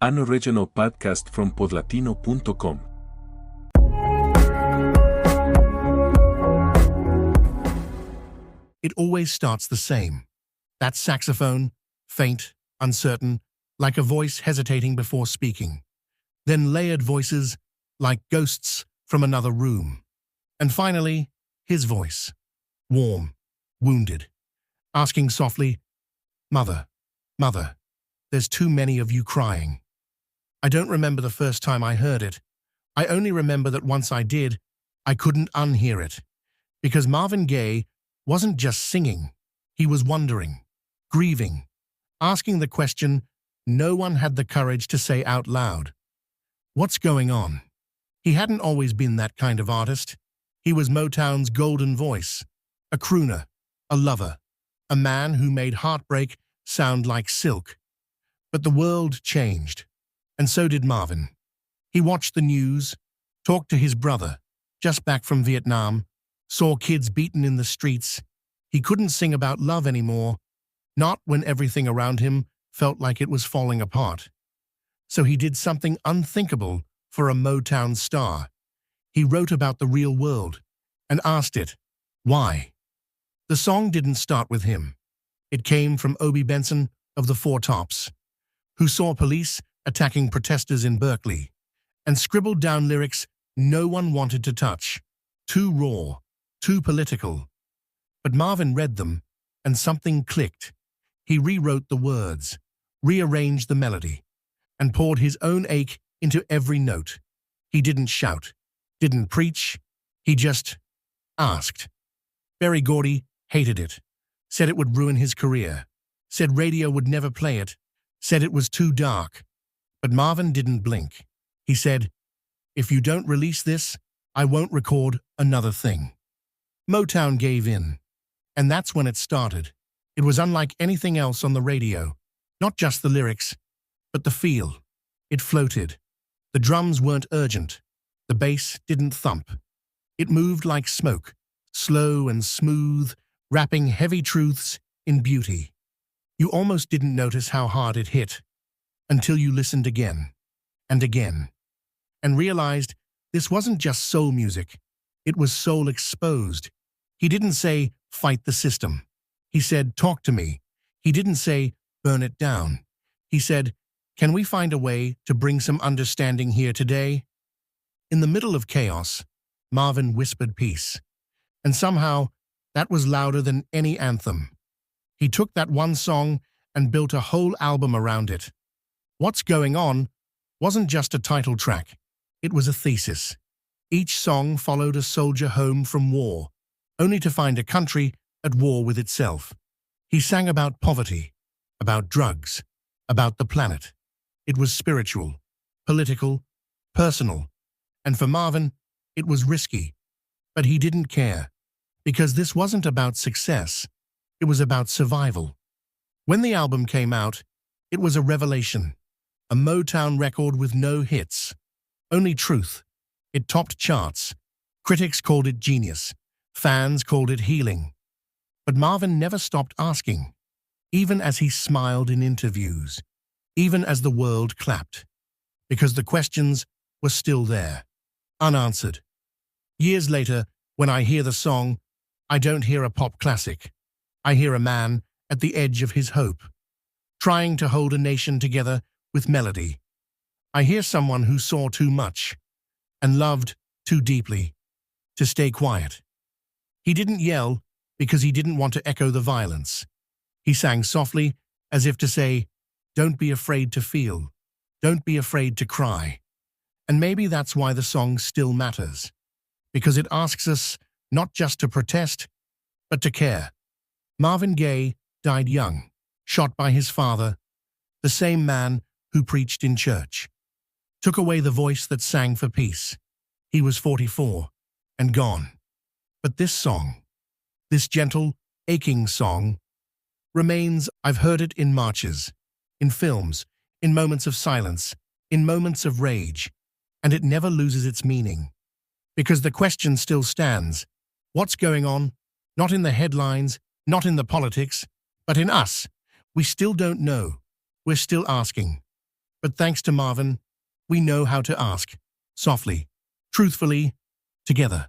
An original podcast from podlatino.com. It always starts the same. That saxophone, faint, uncertain, like a voice hesitating before speaking. Then layered voices, like ghosts from another room. And finally, his voice, warm, wounded, asking softly, "Mother, Mother, there's too many of you crying." I don't remember the first time I heard it. I only remember that once I did, I couldn't unhear it. Because Marvin Gaye wasn't just singing, he was wondering, grieving, asking the question no one had the courage to say out loud. What's going on? He hadn't always been that kind of artist. He was Motown's golden voice, a crooner, a lover, a man who made heartbreak sound like silk. But the world changed, and so did Marvin. He watched the news, talked to his brother, just back from Vietnam, saw kids beaten in the streets. He couldn't sing about love anymore, not when everything around him felt like it was falling apart. So he did something unthinkable for a Motown star. He wrote about the real world and asked it, why? The song didn't start with him. It came from Obie Benson of the Four Tops, who saw police attacking protesters in Berkeley and scribbled down lyrics no one wanted to touch, too raw, too political. But Marvin read them, and something clicked. He rewrote the words, rearranged the melody, and poured his own ache into every note. He didn't shout, didn't preach, he just asked. Berry Gordy hated it, said it would ruin his career, said radio would never play it, said it was too dark. But Marvin didn't blink. He said, "If you don't release this, I won't record another thing." Motown gave in, and that's when it started. It was unlike anything else on the radio, not just the lyrics, but the feel. It floated. The drums weren't urgent. The bass didn't thump. It moved like smoke, slow and smooth, wrapping heavy truths in beauty. You almost didn't notice how hard it hit, until you listened again, and realized this wasn't just soul music, it was soul exposed. He didn't say, "Fight the system." He said, "Talk to me." He didn't say, "Burn it down." He said, "Can we find a way to bring some understanding here today?" In the middle of chaos, Marvin whispered peace. And somehow, that was louder than any anthem. He took that one song and built a whole album around it. What's Going On wasn't just a title track. It was a thesis. Each song followed a soldier home from war, only to find a country at war with itself. He sang about poverty, about drugs, about the planet. It was spiritual, political, personal. And for Marvin, it was risky. But he didn't care, because this wasn't about success. It was about survival. When the album came out, it was a revelation. A Motown record with no hits, only truth. It topped charts. Critics called it genius. Fans called it healing. But Marvin never stopped asking, even as he smiled in interviews, even as the world clapped, because the questions were still there, unanswered. Years later, when I hear the song, I don't hear a pop classic. I hear a man at the edge of his hope, trying to hold a nation together with melody. I hear someone who saw too much and loved too deeply to stay quiet. He didn't yell because he didn't want to echo the violence. He sang softly, as if to say, "Don't be afraid to feel. Don't be afraid to cry." And maybe that's why the song still matters, because it asks us not just to protest, but to care. Marvin Gaye died young, shot by his father, the same man who preached in church. Took away the voice that sang for peace. He was 44 and gone. But this song, this gentle, aching song, remains. I've heard it in marches, in films, in moments of silence, in moments of rage, and it never loses its meaning. Because the question still stands. What's going on? Not in the headlines, not in the politics, but in us. We still don't know. We're still asking. But thanks to Marvin, we know how to ask, softly, truthfully, together.